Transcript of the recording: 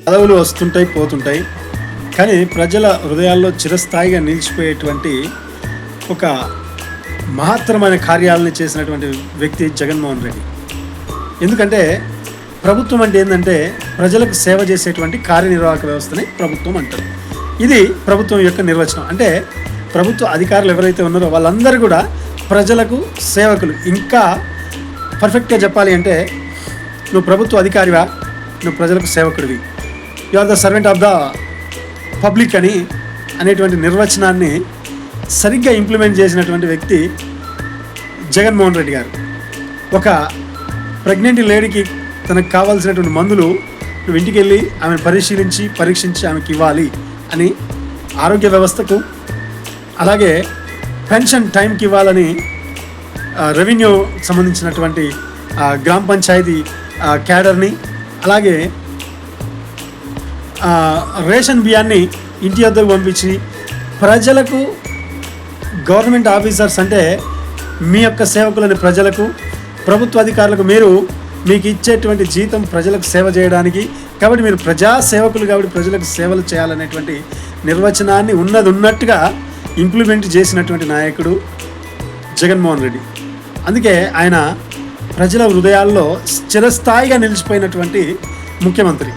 పదవులు వస్తుంటాయి, పోతుంటాయి. కానీ ప్రజల హృదయాల్లో చిరస్థాయిగా నిలిచిపోయేటువంటి ఒక మహత్తరమైన కార్యాలను చేసినటువంటి వ్యక్తి జగన్మోహన్ రెడ్డి. ఎందుకంటే ప్రభుత్వం అంటే ఏంటంటే ప్రజలకు సేవ చేసేటువంటి కార్యనిర్వాహక వ్యవస్థని ప్రభుత్వం అంటారు. ఇది ప్రభుత్వం యొక్క నిర్వచనం. అంటే ప్రభుత్వ అధికారులు ఎవరైతే ఉన్నారో వాళ్ళందరూ కూడా ప్రజలకు సేవకులు. ఇంకా పర్ఫెక్ట్గా చెప్పాలి అంటే నువ్వు ప్రభుత్వ అధికారివా, నువ్వు ప్రజలకు సేవకుడివి, you are the servant of the public అనేటువంటి నిర్వచనాన్ని సరిగ్గా ఇంప్లిమెంట్ చేసినటువంటి వ్యక్తి జగన్మోహన్ రెడ్డి గారు. ఒక ప్రెగ్నెంట్ లేడీకి తనకు కావాల్సినటువంటి మందులు నువ్వు ఇంటికి వెళ్ళి ఆమెను పరీక్షించి ఆమెకి ఇవ్వాలి అని ఆరోగ్య వ్యవస్థకు, అలాగే పెన్షన్ టైంకి ఇవ్వాలని రెవెన్యూ సంబంధించినటువంటి గ్రామ పంచాయతీ క్యాడర్ని, అలాగే రేషన్ బియ్యాన్ని ఇంటి వద్దకు పంపించి ప్రజలకు, గవర్నమెంట్ ఆఫీసర్స్ అంటే మీ యొక్క సేవకులని ప్రజలకు, ప్రభుత్వ అధికారులకు మీకు ఇచ్చేటువంటి జీతం ప్రజలకు సేవ చేయడానికి, కాబట్టి మీరు ప్రజా సేవకులు కాబట్టి ప్రజలకు సేవలు చేయాలనేటువంటి నిర్వచనాన్ని ఉన్నట్టుగా ఇంప్లిమెంట్ చేసినటువంటి నాయకుడు జగన్మోహన్ రెడ్డి. అందుకే ఆయన ప్రజల హృదయాల్లో చిరస్థాయిగా నిలిచిపోయినటువంటి ముఖ్యమంత్రి.